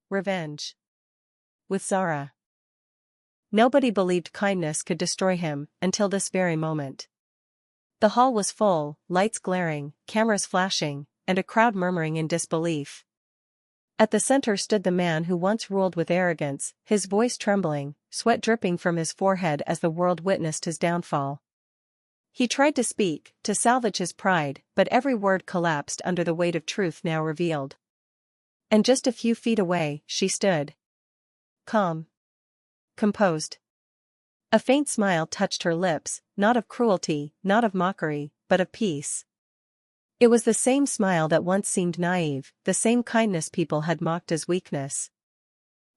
Revenge with Zara. Nobody believed kindness could destroy him until this very moment. The hall was full, lights glaring, cameras flashing, and a crowd murmuring in disbelief. At the center stood the man who once ruled with arrogance, his voice trembling, sweat dripping from his forehead as the world witnessed his downfall. He tried to speak, to salvage his pride, but every word collapsed under the weight of truth now revealed. And just a few feet away, she stood. Calm. Composed. A faint smile touched her lips, not of cruelty, not of mockery, but of peace. It was the same smile that once seemed naive, the same kindness people had mocked as weakness.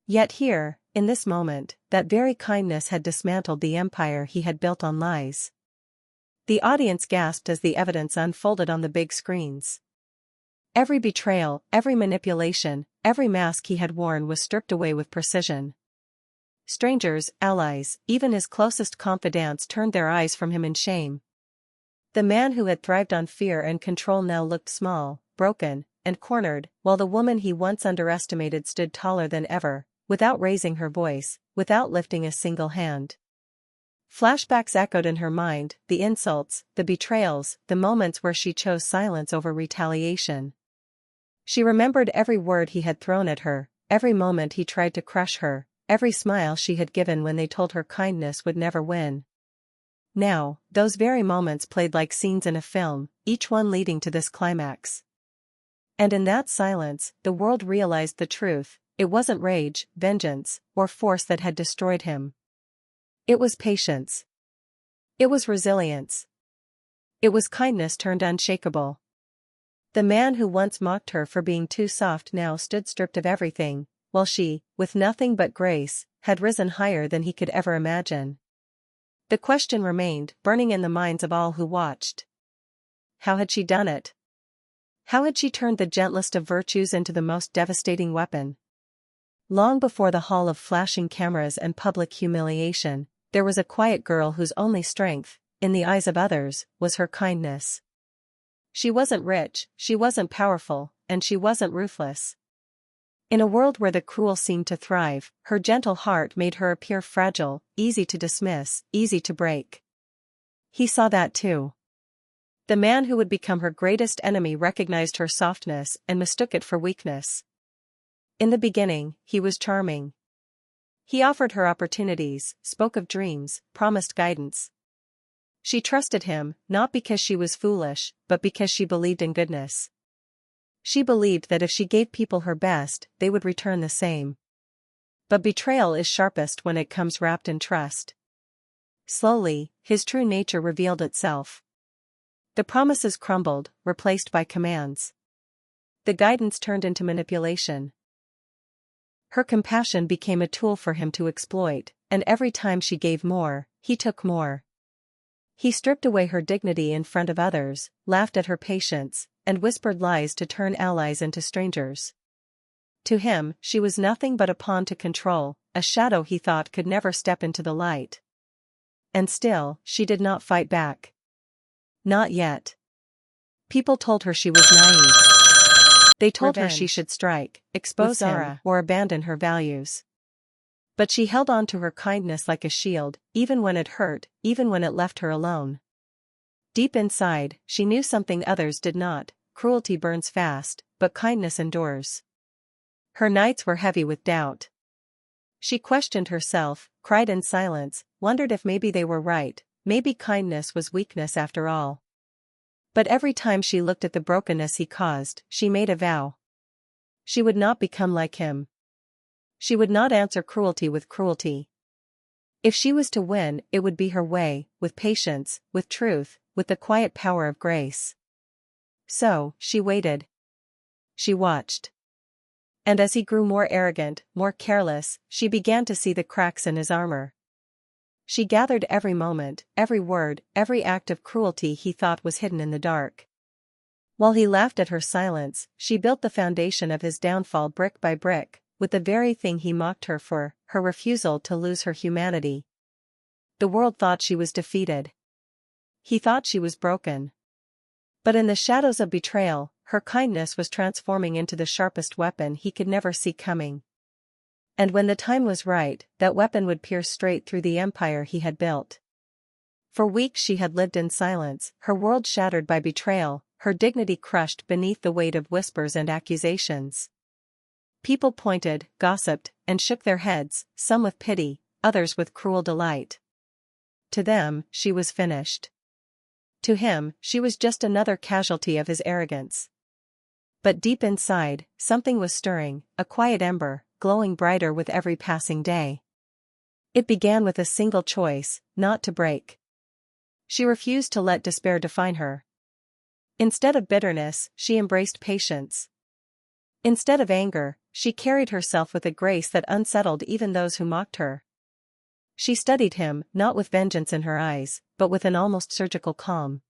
Yet here, in this moment, that very kindness had dismantled the empire he had built on lies. The audience gasped as the evidence unfolded on the big screens. Every betrayal, every manipulation, every mask he had worn was stripped away with precision. Strangers, allies, even his closest confidants turned their eyes from him in shame. The man who had thrived on fear and control now looked small, broken, and cornered, while the woman he once underestimated stood taller than ever, without raising her voice, without lifting a single hand. Flashbacks echoed in her mind, the insults, the betrayals, the moments where she chose silence over retaliation. She remembered every word he had thrown at her, every moment he tried to crush her, every smile she had given when they told her kindness would never win. Now, those very moments played like scenes in a film, each one leading to this climax. And in that silence, the world realized the truth: it wasn't rage, vengeance, or force that had destroyed him. It was patience. It was resilience. It was kindness turned unshakable. The man who once mocked her for being too soft now stood stripped of everything, while she, with nothing but grace, had risen higher than he could ever imagine. The question remained, burning in the minds of all who watched. How had she done it? How had she turned the gentlest of virtues into the most devastating weapon? Long before the hall of flashing cameras and public humiliation, there was a quiet girl whose only strength, in the eyes of others, was her kindness. She wasn't rich, she wasn't powerful, and she wasn't ruthless. In a world where the cruel seemed to thrive, her gentle heart made her appear fragile, easy to dismiss, easy to break. He saw that too. The man who would become her greatest enemy recognized her softness and mistook it for weakness. In the beginning, he was charming. He offered her opportunities, spoke of dreams, promised guidance. She trusted him, not because she was foolish, but because she believed in goodness. She believed that if she gave people her best, they would return the same. But betrayal is sharpest when it comes wrapped in trust. Slowly, his true nature revealed itself. The promises crumbled, replaced by commands. The guidance turned into manipulation. Her compassion became a tool for him to exploit, and every time she gave more, he took more. He stripped away her dignity in front of others, laughed at her patience, and whispered lies to turn allies into strangers. To him, she was nothing but a pawn to control, a shadow he thought could never step into the light. And still, she did not fight back. Not yet. People told her she was naive. They told her she should strike, expose him, or abandon her values. But she held on to her kindness like a shield, even when it hurt, even when it left her alone. Deep inside, she knew something others did not: cruelty burns fast, but kindness endures. Her nights were heavy with doubt. She questioned herself, cried in silence, wondered if maybe they were right, maybe kindness was weakness after all. But every time she looked at the brokenness he caused, she made a vow. She would not become like him. She would not answer cruelty with cruelty. If she was to win, it would be her way, with patience, with truth, with the quiet power of grace. So, she waited. She watched. And as he grew more arrogant, more careless, she began to see the cracks in his armor. She gathered every moment, every word, every act of cruelty he thought was hidden in the dark. While he laughed at her silence, she built the foundation of his downfall brick by brick, with the very thing he mocked her for, her refusal to lose her humanity. The world thought she was defeated. He thought she was broken. But in the shadows of betrayal, her kindness was transforming into the sharpest weapon he could never see coming. And when the time was right, that weapon would pierce straight through the empire he had built. For weeks she had lived in silence, her world shattered by betrayal, her dignity crushed beneath the weight of whispers and accusations. People pointed, gossiped, and shook their heads, some with pity, others with cruel delight. To them, she was finished. To him, she was just another casualty of his arrogance. But deep inside, something was stirring, a quiet ember, glowing brighter with every passing day. It began with a single choice, not to break. She refused to let despair define her. Instead of bitterness, she embraced patience. Instead of anger, she carried herself with a grace that unsettled even those who mocked her. She studied him, not with vengeance in her eyes, but with an almost surgical calm.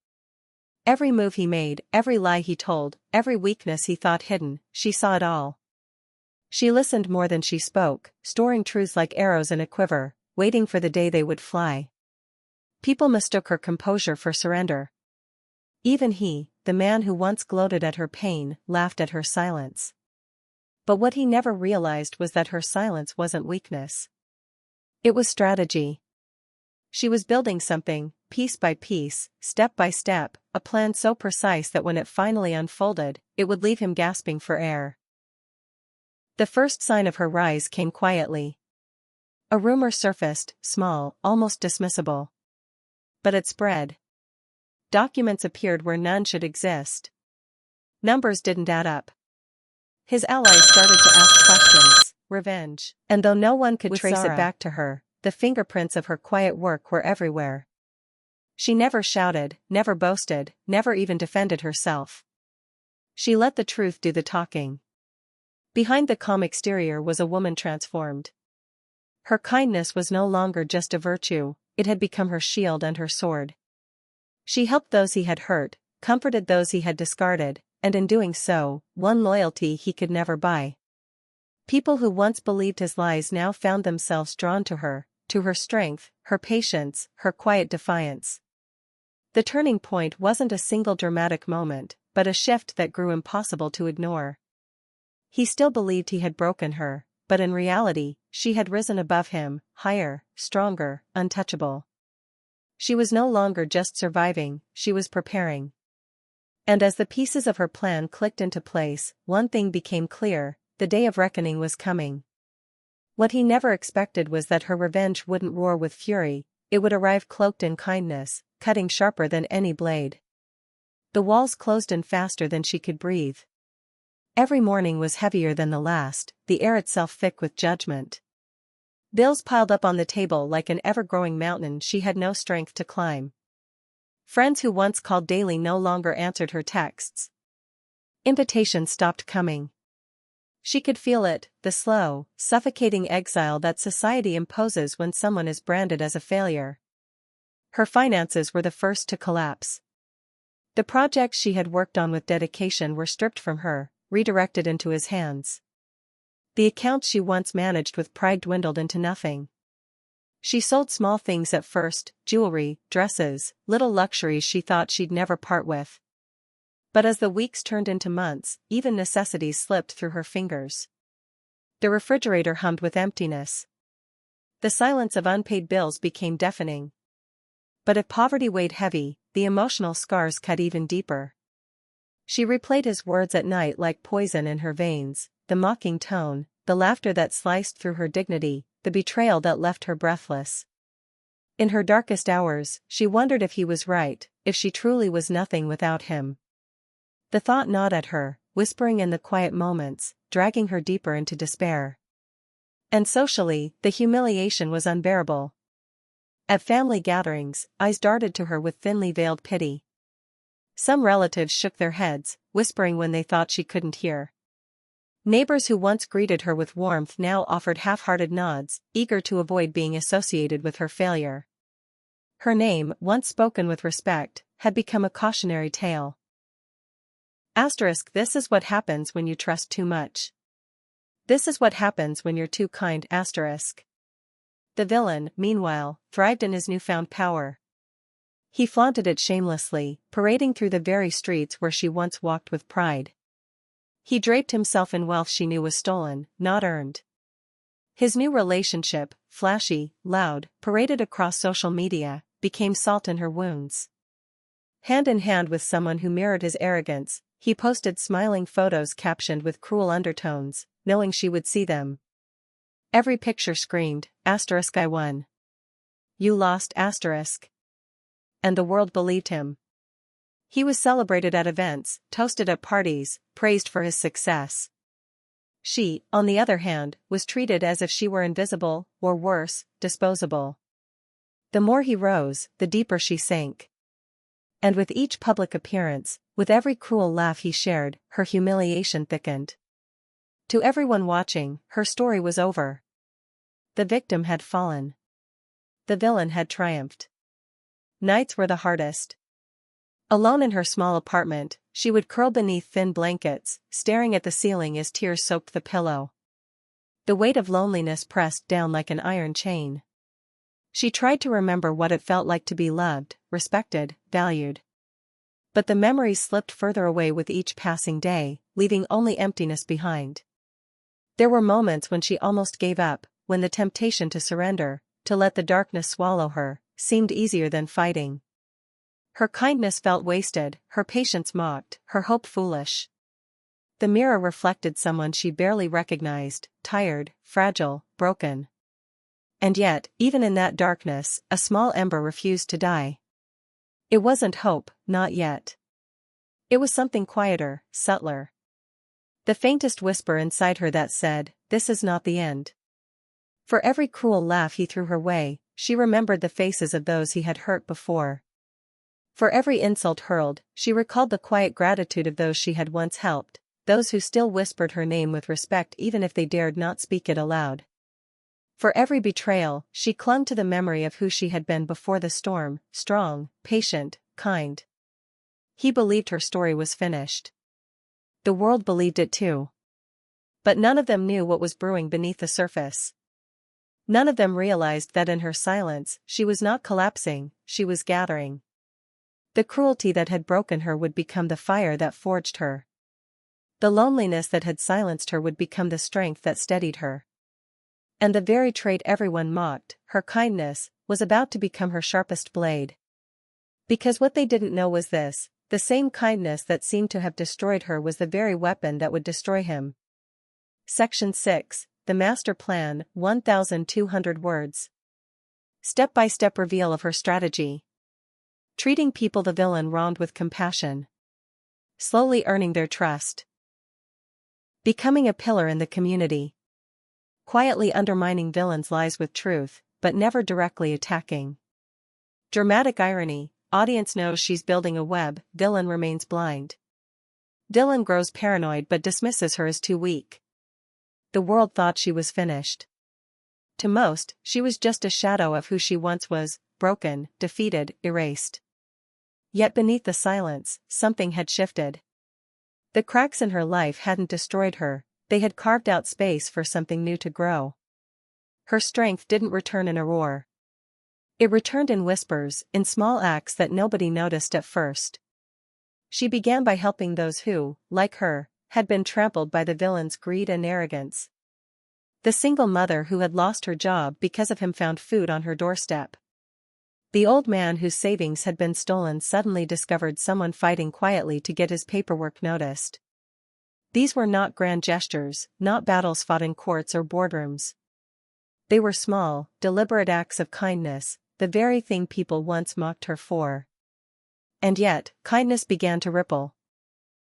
Every move he made, every lie he told, every weakness he thought hidden, she saw it all. She listened more than she spoke, storing truths like arrows in a quiver, waiting for the day they would fly. People mistook her composure for surrender. Even he, the man who once gloated at her pain, laughed at her silence. But what he never realized was that her silence wasn't weakness. It was strategy. She was building something, piece by piece, step by step, a plan so precise that when it finally unfolded, it would leave him gasping for air. The first sign of her rise came quietly. A rumor surfaced, small, almost dismissible. But it spread. Documents appeared where none should exist. Numbers didn't add up. His allies started to ask questions, revenge, and though no one could trace it back to her, the fingerprints of her quiet work were everywhere. She never shouted, never boasted, never even defended herself. She let the truth do the talking. Behind the calm exterior was a woman transformed. Her kindness was no longer just a virtue, it had become her shield and her sword. She helped those he had hurt, comforted those he had discarded, and in doing so, won loyalty he could never buy. People who once believed his lies now found themselves drawn to her strength, her patience, her quiet defiance. The turning point wasn't a single dramatic moment, but a shift that grew impossible to ignore. He still believed he had broken her, but in reality, she had risen above him, higher, stronger, untouchable. She was no longer just surviving, she was preparing. And as the pieces of her plan clicked into place, one thing became clear: the day of reckoning was coming. What he never expected was that her revenge wouldn't roar with fury, it would arrive cloaked in kindness, cutting sharper than any blade. The walls closed in faster than she could breathe. Every morning was heavier than the last, the air itself thick with judgment. Bills piled up on the table like an ever-growing mountain she had no strength to climb. Friends who once called daily no longer answered her texts. Invitations stopped coming. She could feel it, the slow, suffocating exile that society imposes when someone is branded as a failure. Her finances were the first to collapse. The projects she had worked on with dedication were stripped from her, redirected into his hands. The accounts she once managed with pride dwindled into nothing. She sold small things at first, jewelry, dresses, little luxuries she thought she'd never part with. But as the weeks turned into months, even necessities slipped through her fingers. The refrigerator hummed with emptiness. The silence of unpaid bills became deafening. But if poverty weighed heavy, the emotional scars cut even deeper. She replayed his words at night like poison in her veins, the mocking tone, the laughter that sliced through her dignity, the betrayal that left her breathless. In her darkest hours, she wondered if he was right, if she truly was nothing without him. The thought gnawed at her, whispering in the quiet moments, dragging her deeper into despair. And socially, the humiliation was unbearable. At family gatherings, eyes darted to her with thinly veiled pity. Some relatives shook their heads, whispering when they thought she couldn't hear. Neighbors who once greeted her with warmth now offered half-hearted nods, eager to avoid being associated with her failure. Her name, once spoken with respect, had become a cautionary tale. This is what happens when you trust too much. This is what happens when you're too kind. The villain, meanwhile, thrived in his newfound power. He flaunted it shamelessly, parading through the very streets where she once walked with pride. He draped himself in wealth she knew was stolen, not earned. His new relationship, flashy, loud, paraded across social media, became salt in her wounds. Hand in hand with someone who mirrored his arrogance, he posted smiling photos captioned with cruel undertones, knowing she would see them. Every picture screamed, "I won. You lost, And the world believed him. He was celebrated at events, toasted at parties, praised for his success. She, on the other hand, was treated as if she were invisible, or worse, disposable. The more he rose, the deeper she sank. And with each public appearance, with every cruel laugh he shared, her humiliation thickened. To everyone watching, her story was over. The victim had fallen. The villain had triumphed. Nights were the hardest. Alone in her small apartment, she would curl beneath thin blankets, staring at the ceiling as tears soaked the pillow. The weight of loneliness pressed down like an iron chain. She tried to remember what it felt like to be loved, respected, valued. But the memories slipped further away with each passing day, leaving only emptiness behind. There were moments when she almost gave up, when the temptation to surrender, to let the darkness swallow her, seemed easier than fighting. Her kindness felt wasted, her patience mocked, her hope foolish. The mirror reflected someone she barely recognized, tired, fragile, broken. And yet, even in that darkness, a small ember refused to die. It wasn't hope, not yet. It was something quieter, subtler. The faintest whisper inside her that said, "This is not the end." For every cruel laugh he threw her way, she remembered the faces of those he had hurt before. For every insult hurled, she recalled the quiet gratitude of those she had once helped, those who still whispered her name with respect even if they dared not speak it aloud. For every betrayal, she clung to the memory of who she had been before the storm, strong, patient, kind. He believed her story was finished. The world believed it too. But none of them knew what was brewing beneath the surface. None of them realized that in her silence, she was not collapsing, she was gathering. The cruelty that had broken her would become the fire that forged her. The loneliness that had silenced her would become the strength that steadied her. And the very trait everyone mocked, her kindness, was about to become her sharpest blade. Because what they didn't know was this: the same kindness that seemed to have destroyed her was the very weapon that would destroy him. Section 6, The Master Plan, 1,200 words. Step-by-step reveal of her strategy. Treating people the villain wronged with compassion. Slowly earning their trust. Becoming a pillar in the community. Quietly undermining villains' lies with truth, but never directly attacking. Dramatic irony: audience knows she's building a web, villain remains blind. Dylan grows paranoid but dismisses her as too weak. The world thought she was finished. To most, she was just a shadow of who she once was, broken, defeated, erased. Yet beneath the silence, something had shifted. The cracks in her life hadn't destroyed her, they had carved out space for something new to grow. Her strength didn't return in a roar. It returned in whispers, in small acts that nobody noticed at first. She began by helping those who, like her, had been trampled by the villain's greed and arrogance. The single mother who had lost her job because of him found food on her doorstep. The old man whose savings had been stolen suddenly discovered someone fighting quietly to get his paperwork noticed. These were not grand gestures, not battles fought in courts or boardrooms. They were small, deliberate acts of kindness, the very thing people once mocked her for. And yet, kindness began to ripple.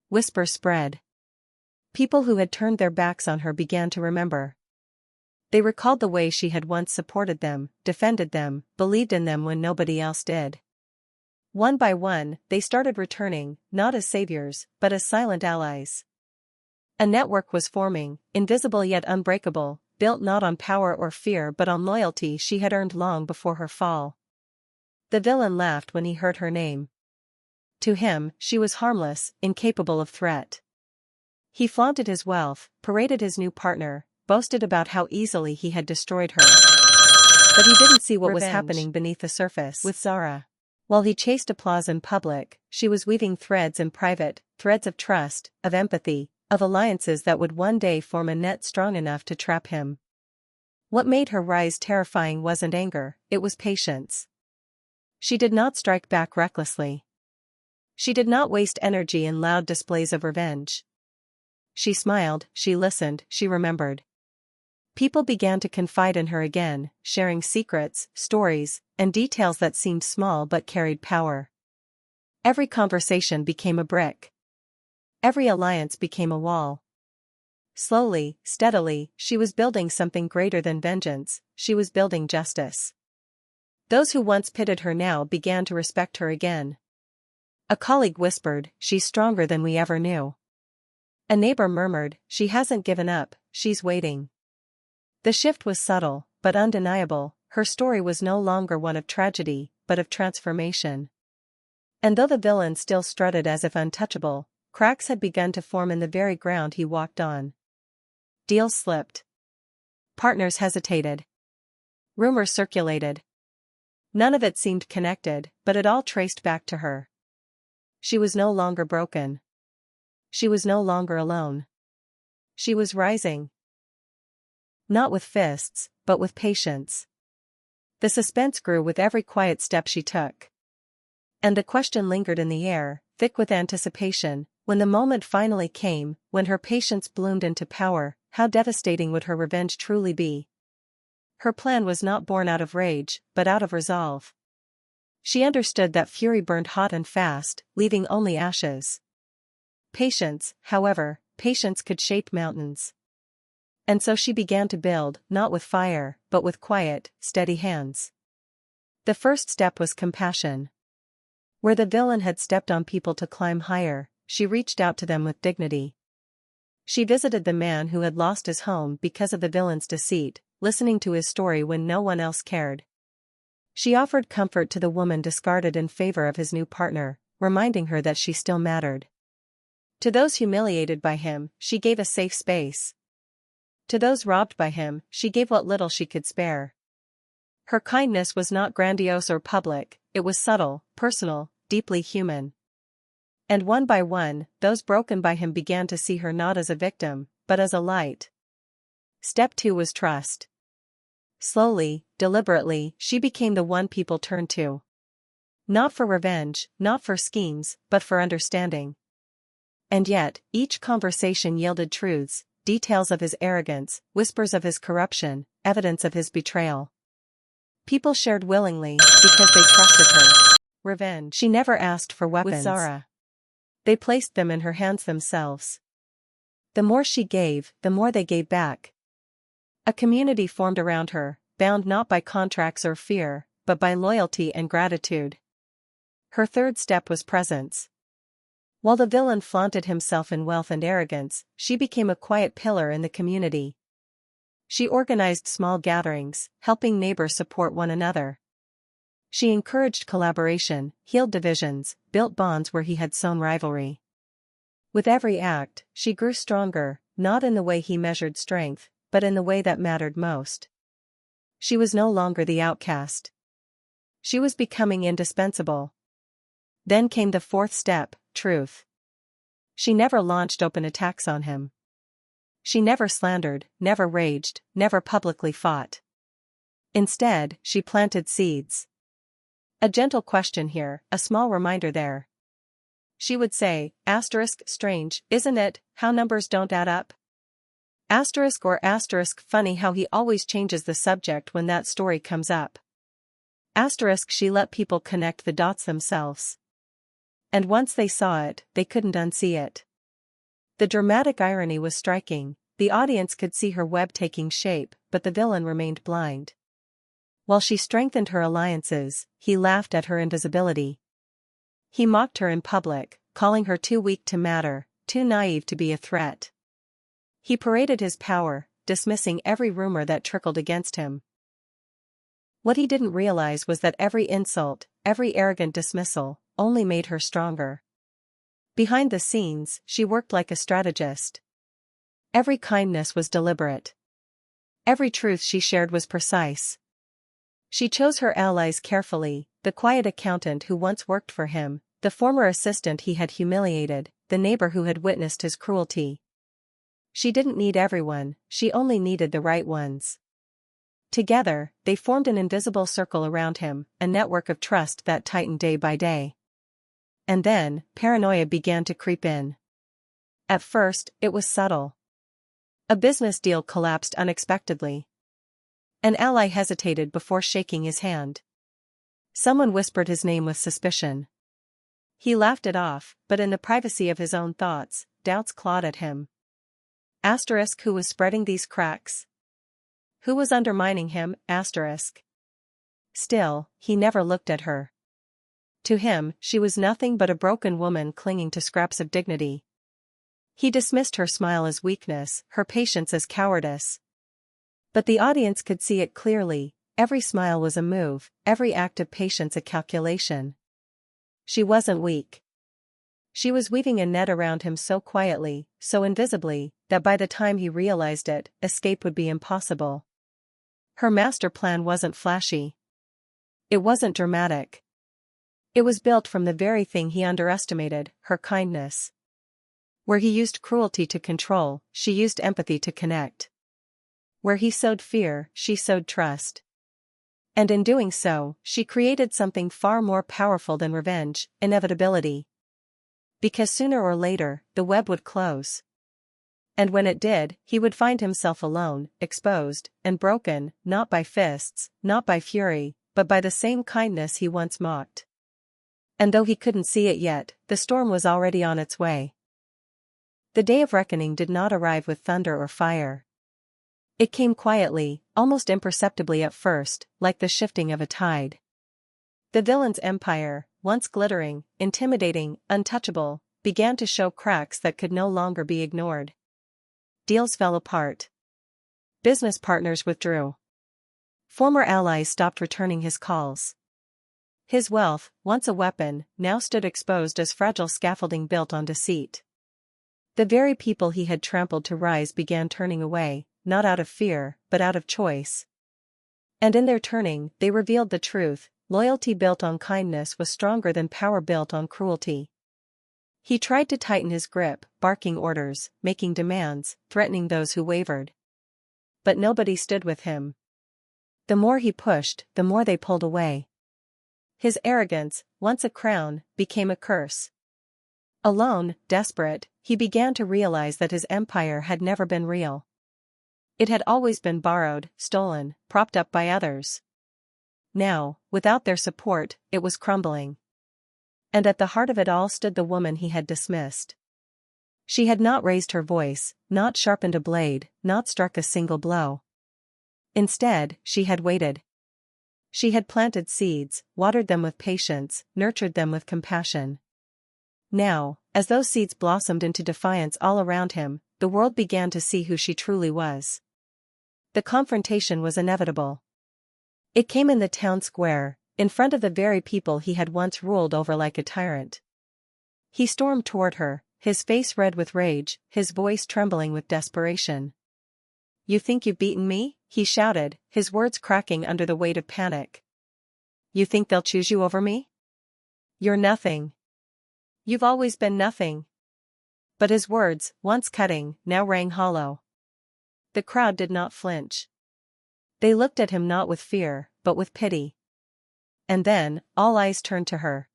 Whispers spread. People who had turned their backs on her began to remember. They recalled the way she had once supported them, defended them, believed in them when nobody else did. One by one, they started returning, not as saviors, but as silent allies. A network was forming, invisible yet unbreakable, built not on power or fear but on loyalty she had earned long before her fall. The villain laughed when he heard her name. To him, she was harmless, incapable of threat. He flaunted his wealth, paraded his new partner, boasted about how easily he had destroyed her. But he didn't see what was happening beneath the surface. With Zara. While he chased applause in public, she was weaving threads in private, threads of trust, of empathy, of alliances that would one day form a net strong enough to trap him. What made her rise terrifying wasn't anger, it was patience. She did not strike back recklessly. She did not waste energy in loud displays of revenge. She smiled, she listened, she remembered. People began to confide in her again, sharing secrets, stories, and details that seemed small but carried power. Every conversation became a brick. Every alliance became a wall. Slowly, steadily, she was building something greater than vengeance, she was building justice. Those who once pitted her now began to respect her again. A colleague whispered, "She's stronger than we ever knew." A neighbor murmured, "She hasn't given up, she's waiting." The shift was subtle, but undeniable. Her story was no longer one of tragedy, but of transformation. And though the villain still strutted as if untouchable, cracks had begun to form in the very ground he walked on. Deals slipped. Partners hesitated. Rumors circulated. None of it seemed connected, but it all traced back to her. She was no longer broken. She was no longer alone. She was rising. Not with fists, but with patience. The suspense grew with every quiet step she took. And the question lingered in the air, thick with anticipation, when the moment finally came, when her patience bloomed into power, how devastating would her revenge truly be? Her plan was not born out of rage, but out of resolve. She understood that fury burned hot and fast, leaving only ashes. Patience, however, patience could shape mountains. And so she began to build, not with fire, but with quiet, steady hands. The first step was compassion. Where the villain had stepped on people to climb higher, she reached out to them with dignity. She visited the man who had lost his home because of the villain's deceit, listening to his story when no one else cared. She offered comfort to the woman discarded in favor of his new partner, reminding her that she still mattered. To those humiliated by him, she gave a safe space. To those robbed by him, she gave what little she could spare. Her kindness was not grandiose or public, it was subtle, personal, deeply human. And one by one, those broken by him began to see her not as a victim, but as a light. Step 2 was trust. Slowly, deliberately, she became the one people turned to. Not for revenge, not for schemes, but for understanding. And yet, each conversation yielded truths, details of his arrogance, whispers of his corruption, evidence of his betrayal. People shared willingly, because they trusted her. Revenge. She never asked for weapons. With Zara, they placed them in her hands themselves. The more she gave, the more they gave back. A community formed around her, bound not by contracts or fear, but by loyalty and gratitude. Her third step was presence. While the villain flaunted himself in wealth and arrogance, she became a quiet pillar in the community. She organized small gatherings, helping neighbors support one another. She encouraged collaboration, healed divisions, built bonds where he had sown rivalry. With every act, she grew stronger, not in the way he measured strength, but in the way that mattered most. She was no longer the outcast. She was becoming indispensable. Then came the fourth step, truth. She never launched open attacks on him. She never slandered, never raged, never publicly fought. Instead, she planted seeds. A gentle question here, a small reminder there. She would say, strange, isn't it, how numbers don't add up? Funny how he always changes the subject when that story comes up. She let people connect the dots themselves. And once they saw it, they couldn't unsee it. The dramatic irony was striking, the audience could see her web taking shape, but the villain remained blind. While she strengthened her alliances, he laughed at her invisibility. He mocked her in public, calling her too weak to matter, too naive to be a threat. He paraded his power, dismissing every rumor that trickled against him. What he didn't realize was that every insult, every arrogant dismissal, only made her stronger. Behind the scenes, she worked like a strategist. Every kindness was deliberate. Every truth she shared was precise. She chose her allies carefully, the quiet accountant who once worked for him, the former assistant he had humiliated, the neighbor who had witnessed his cruelty. She didn't need everyone, she only needed the right ones. Together, they formed an invisible circle around him, a network of trust that tightened day by day. And then, paranoia began to creep in. At first, it was subtle. A business deal collapsed unexpectedly. An ally hesitated before shaking his hand. Someone whispered his name with suspicion. He laughed it off, but in the privacy of his own thoughts, doubts clawed at him. Asterisk, who was spreading these cracks? Who was undermining him? Asterisk. Still, he never looked at her. To him, she was nothing but a broken woman clinging to scraps of dignity. He dismissed her smile as weakness, her patience as cowardice. But the audience could see it clearly. Every smile was a move, every act of patience a calculation. She wasn't weak. She was weaving a net around him so quietly, so invisibly, that by the time he realized it, escape would be impossible. Her master plan wasn't flashy. It wasn't dramatic. It was built from the very thing he underestimated, her kindness. Where he used cruelty to control, she used empathy to connect. Where he sowed fear, she sowed trust. And in doing so, she created something far more powerful than revenge, inevitability. Because sooner or later, the web would close. And when it did, he would find himself alone, exposed, and broken, not by fists, not by fury, but by the same kindness he once mocked. And though he couldn't see it yet, the storm was already on its way. The day of reckoning did not arrive with thunder or fire. It came quietly, almost imperceptibly at first, like the shifting of a tide. The villain's empire, once glittering, intimidating, untouchable, began to show cracks that could no longer be ignored. Deals fell apart. Business partners withdrew. Former allies stopped returning his calls. His wealth, once a weapon, now stood exposed as fragile scaffolding built on deceit. The very people he had trampled to rise began turning away, not out of fear, but out of choice. And in their turning, they revealed the truth: loyalty built on kindness was stronger than power built on cruelty. He tried to tighten his grip, barking orders, making demands, threatening those who wavered. But nobody stood with him. The more he pushed, the more they pulled away. His arrogance, once a crown, became a curse. Alone, desperate, he began to realize that his empire had never been real. It had always been borrowed, stolen, propped up by others. Now, without their support, it was crumbling. And at the heart of it all stood the woman he had dismissed. She had not raised her voice, not sharpened a blade, not struck a single blow. Instead, she had waited. She had planted seeds, watered them with patience, nurtured them with compassion. Now, as those seeds blossomed into defiance all around him, the world began to see who she truly was. The confrontation was inevitable. It came in the town square, in front of the very people he had once ruled over like a tyrant. He stormed toward her, his face red with rage, his voice trembling with desperation. "You think you've beaten me?" he shouted, his words cracking under the weight of panic. "You think they'll choose you over me? You're nothing. You've always been nothing." But his words, once cutting, now rang hollow. The crowd did not flinch. They looked at him not with fear, but with pity. And then, all eyes turned to her.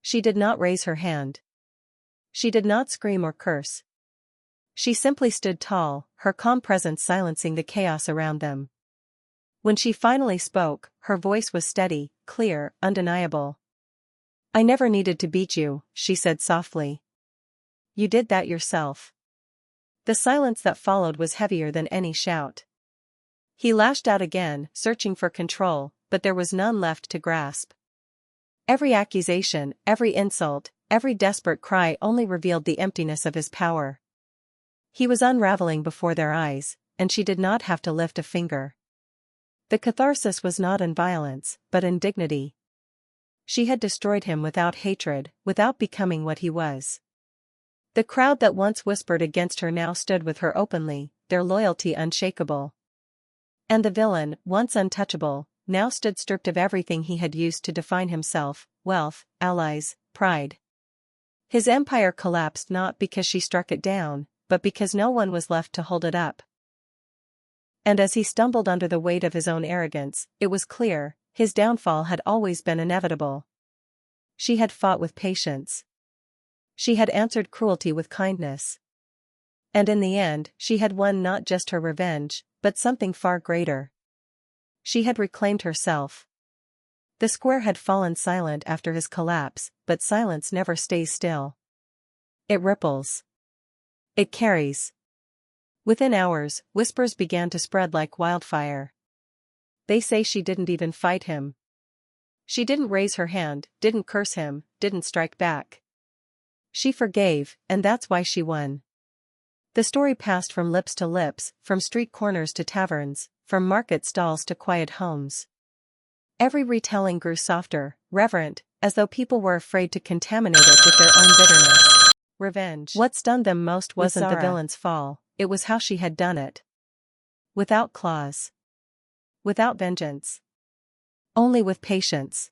She did not raise her hand. She did not scream or curse. She simply stood tall, her calm presence silencing the chaos around them. When she finally spoke, her voice was steady, clear, undeniable. "I never needed to beat you," she said softly. "You did that yourself." The silence that followed was heavier than any shout. He lashed out again, searching for control, but there was none left to grasp. Every accusation, every insult, every desperate cry only revealed the emptiness of his power. He was unraveling before their eyes, and she did not have to lift a finger. The catharsis was not in violence, but in dignity. She had destroyed him without hatred, without becoming what he was. The crowd that once whispered against her now stood with her openly, their loyalty unshakable. And the villain, once untouchable, now stood stripped of everything he had used to define himself: wealth, allies, pride. His empire collapsed not because she struck it down, but because no one was left to hold it up. And as he stumbled under the weight of his own arrogance, it was clear, his downfall had always been inevitable. She had fought with patience. She had answered cruelty with kindness. And in the end, she had won not just her revenge, but something far greater. She had reclaimed herself. The square had fallen silent after his collapse, but silence never stays still. It ripples. It carries. Within hours, whispers began to spread like wildfire. They say she didn't even fight him. She didn't raise her hand, didn't curse him, didn't strike back. She forgave, and that's why she won. The story passed from lips to lips, from street corners to taverns, from market stalls to quiet homes. Every retelling grew softer, reverent, as though people were afraid to contaminate it with their own bitterness. Revenge. What stunned them most wasn't the villain's fall, it was how she had done it. Without claws. Without vengeance. Only with patience.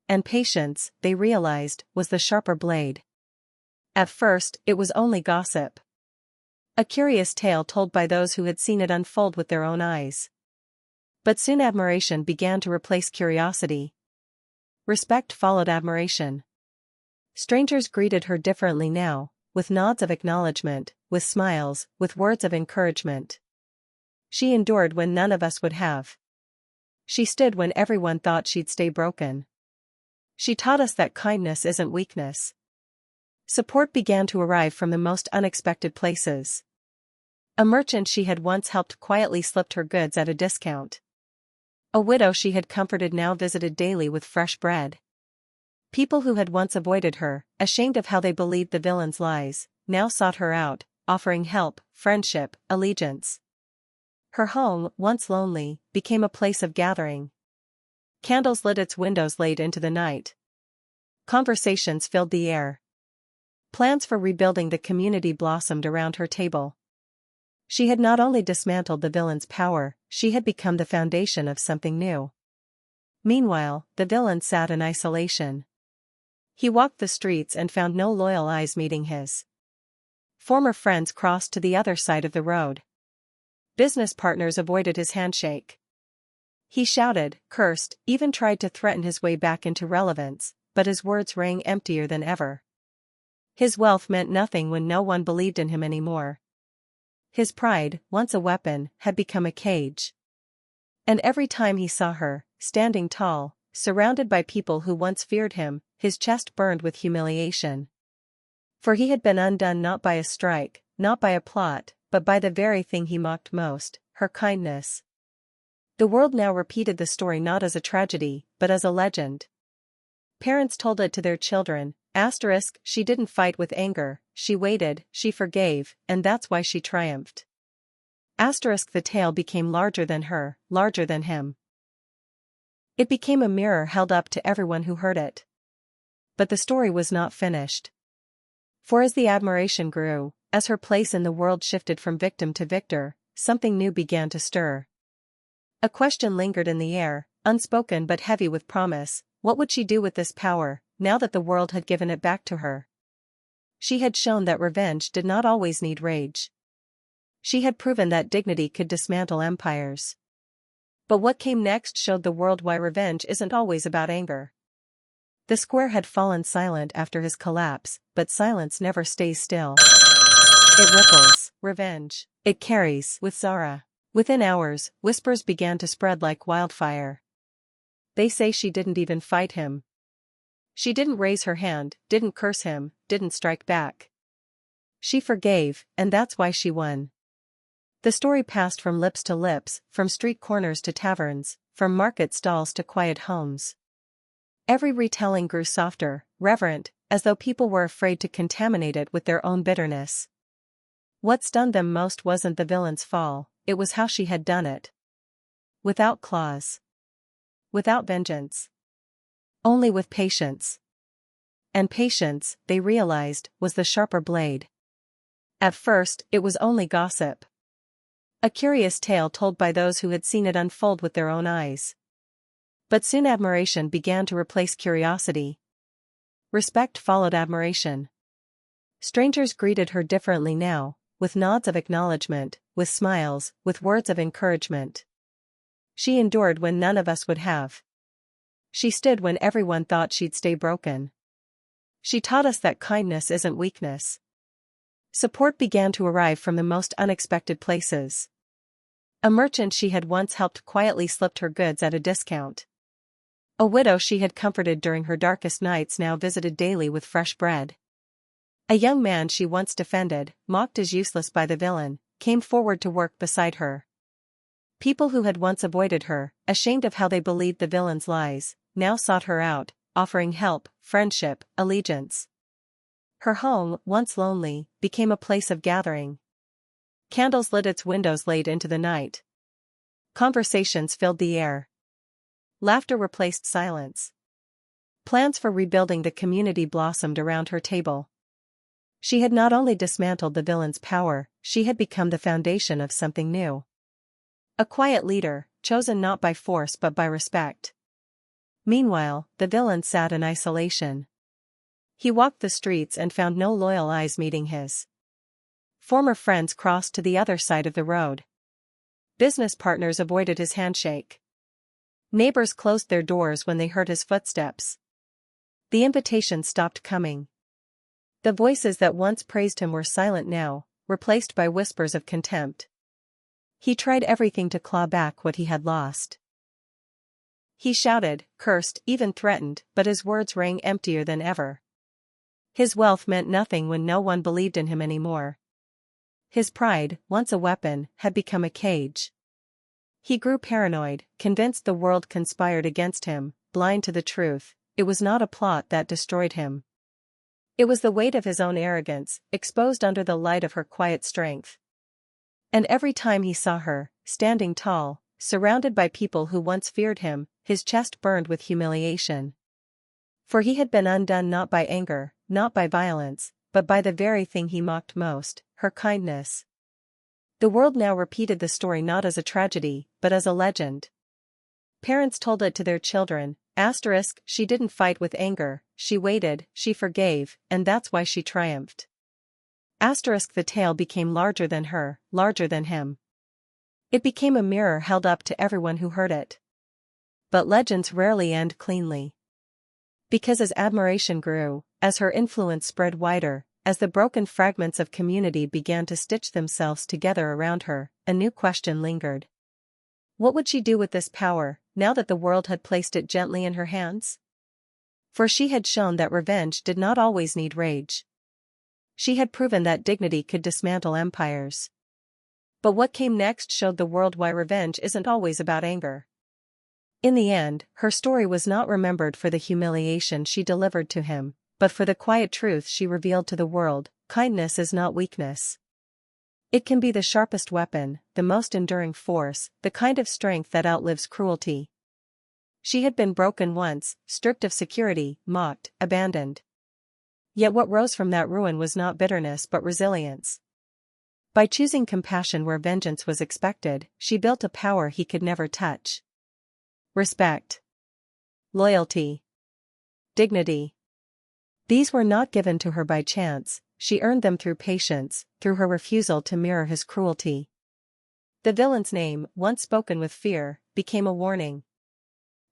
And patience, they realized, was the sharper blade. At first, it was only gossip. A curious tale told by those who had seen it unfold with their own eyes. But soon admiration began to replace curiosity. Respect followed admiration. Strangers greeted her differently now, with nods of acknowledgement, with smiles, with words of encouragement. She endured when none of us would have. She stood when everyone thought she'd stay broken. She taught us that kindness isn't weakness. Support began to arrive from the most unexpected places. A merchant she had once helped quietly slipped her goods at a discount. A widow she had comforted now visited daily with fresh bread. People who had once avoided her, ashamed of how they believed the villain's lies, now sought her out, offering help, friendship, allegiance. Her home, once lonely, became a place of gathering. Candles lit its windows late into the night. Conversations filled the air. Plans for rebuilding the community blossomed around her table. She had not only dismantled the villain's power, she had become the foundation of something new. Meanwhile, the villain sat in isolation. He walked the streets and found no loyal eyes meeting his. Former friends crossed to the other side of the road. Business partners avoided his handshake. He shouted, cursed, even tried to threaten his way back into relevance, but his words rang emptier than ever. His wealth meant nothing when no one believed in him anymore. His pride, once a weapon, had become a cage. And every time he saw her, standing tall, surrounded by people who once feared him, his chest burned with humiliation. For he had been undone not by a strike, not by a plot, but by the very thing he mocked most, her kindness. The world now repeated the story not as a tragedy, but as a legend. Parents told it to their children, she didn't fight with anger, she waited, she forgave, and that's why she triumphed. The tale became larger than her, larger than him. It became a mirror held up to everyone who heard it. But the story was not finished. For as the admiration grew, as her place in the world shifted from victim to victor, something new began to stir. A question lingered in the air, unspoken but heavy with promise: what would she do with this power, now that the world had given it back to her? She had shown that revenge did not always need rage. She had proven that dignity could dismantle empires. But what came next showed the world why revenge isn't always about anger. The square had fallen silent after his collapse, but silence never stays still. It ripples. Revenge. It carries. With Zara. Within hours, whispers began to spread like wildfire. They say she didn't even fight him. She didn't raise her hand, didn't curse him, didn't strike back. She forgave, and that's why she won. The story passed from lips to lips, from street corners to taverns, from market stalls to quiet homes. Every retelling grew softer, reverent, as though people were afraid to contaminate it with their own bitterness. What stunned them most wasn't the villain's fall, it was how she had done it. Without claws. Without vengeance. Only with patience. And patience, they realized, was the sharper blade. At first, it was only gossip. A curious tale told by those who had seen it unfold with their own eyes. But soon admiration began to replace curiosity. Respect followed admiration. Strangers greeted her differently now, with nods of acknowledgement, with smiles, with words of encouragement. She endured when none of us would have. She stood when everyone thought she'd stay broken. She taught us that kindness isn't weakness. Support began to arrive from the most unexpected places. A merchant she had once helped quietly slipped her goods at a discount. A widow she had comforted during her darkest nights now visited daily with fresh bread. A young man she once defended, mocked as useless by the villain, came forward to work beside her. People who had once avoided her, ashamed of how they believed the villain's lies, now sought her out, offering help, friendship, allegiance. Her home, once lonely, became a place of gathering. Candles lit its windows late into the night. Conversations filled the air. Laughter replaced silence. Plans for rebuilding the community blossomed around her table. She had not only dismantled the villain's power, she had become the foundation of something new. A quiet leader, chosen not by force but by respect. Meanwhile, the villain sat in isolation. He walked the streets and found no loyal eyes meeting his. Former friends crossed to the other side of the road. Business partners avoided his handshake. Neighbors closed their doors when they heard his footsteps. The invitations stopped coming. The voices that once praised him were silent now, replaced by whispers of contempt. He tried everything to claw back what he had lost. He shouted, cursed, even threatened, but his words rang emptier than ever. His wealth meant nothing when no one believed in him anymore. His pride, once a weapon, had become a cage. He grew paranoid, convinced the world conspired against him, blind to the truth. It was not a plot that destroyed him. It was the weight of his own arrogance, exposed under the light of her quiet strength. And every time he saw her, standing tall, surrounded by people who once feared him, his chest burned with humiliation. For he had been undone not by anger, not by violence, but by the very thing he mocked most, her kindness. The world now repeated the story not as a tragedy, but as a legend. Parents told it to their children, she didn't fight with anger, she waited, she forgave, and that's why she triumphed. The tale became larger than her, larger than him. It became a mirror held up to everyone who heard it. But legends rarely end cleanly. Because as admiration grew, as her influence spread wider, as the broken fragments of community began to stitch themselves together around her, a new question lingered. What would she do with this power, now that the world had placed it gently in her hands? For she had shown that revenge did not always need rage. She had proven that dignity could dismantle empires. But what came next showed the world why revenge isn't always about anger. In the end, her story was not remembered for the humiliation she delivered to him, but for the quiet truth she revealed to the world: kindness is not weakness. It can be the sharpest weapon, the most enduring force, the kind of strength that outlives cruelty. She had been broken once, stripped of security, mocked, abandoned. Yet what rose from that ruin was not bitterness but resilience. By choosing compassion where vengeance was expected, she built a power he could never touch. Respect, loyalty, dignity. These were not given to her by chance, she earned them through patience, through her refusal to mirror his cruelty. The villain's name, once spoken with fear, became a warning.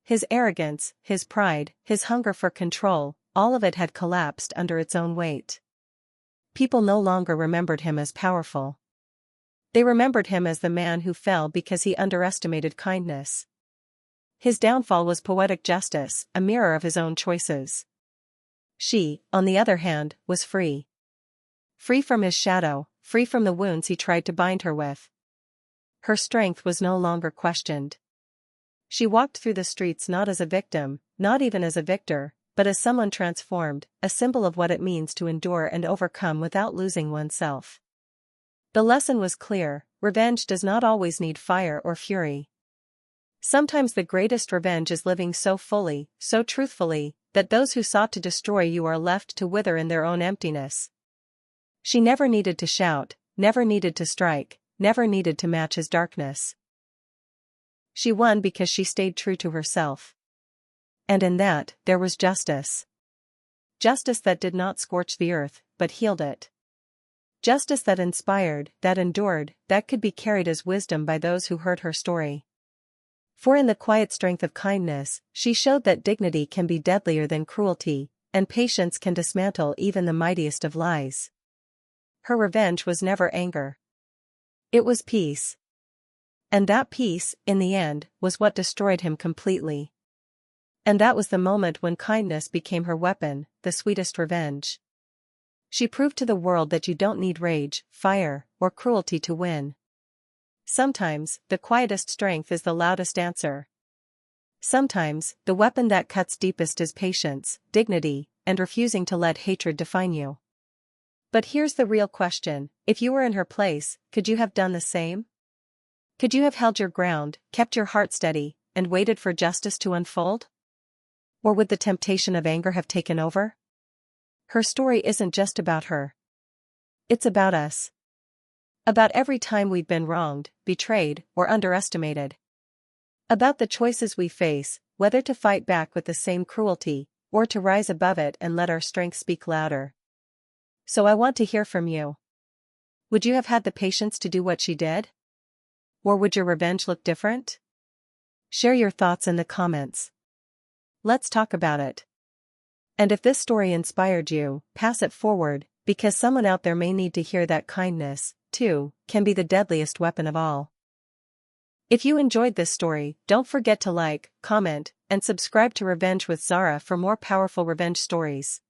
His arrogance, his pride, his hunger for control, all of it had collapsed under its own weight. People no longer remembered him as powerful. They remembered him as the man who fell because he underestimated kindness. His downfall was poetic justice, a mirror of his own choices. She, on the other hand, was free. Free from his shadow, free from the wounds he tried to bind her with. Her strength was no longer questioned. She walked through the streets not as a victim, not even as a victor, but as someone transformed, a symbol of what it means to endure and overcome without losing oneself. The lesson was clear: revenge does not always need fire or fury. Sometimes the greatest revenge is living so fully, so truthfully, that those who sought to destroy you are left to wither in their own emptiness. She never needed to shout, never needed to strike, never needed to match his darkness. She won because she stayed true to herself. And in that, there was justice. Justice that did not scorch the earth, but healed it. Justice that inspired, that endured, that could be carried as wisdom by those who heard her story. For in the quiet strength of kindness, she showed that dignity can be deadlier than cruelty, and patience can dismantle even the mightiest of lies. Her revenge was never anger. It was peace. And that peace, in the end, was what destroyed him completely. And that was the moment when kindness became her weapon, the sweetest revenge. She proved to the world that you don't need rage, fire, or cruelty to win. Sometimes, the quietest strength is the loudest answer. Sometimes, the weapon that cuts deepest is patience, dignity, and refusing to let hatred define you. But here's the real question: if you were in her place, could you have done the same? Could you have held your ground, kept your heart steady, and waited for justice to unfold? Or would the temptation of anger have taken over? Her story isn't just about her. It's about us. About every time we've been wronged, betrayed, or underestimated. About the choices we face, whether to fight back with the same cruelty, or to rise above it and let our strength speak louder. So I want to hear from you. Would you have had the patience to do what she did? Or would your revenge look different? Share your thoughts in the comments. Let's talk about it. And if this story inspired you, pass it forward, because someone out there may need to hear that kindness, too, can be the deadliest weapon of all. If you enjoyed this story, don't forget to like, comment, and subscribe to Revenge with Zara for more powerful revenge stories.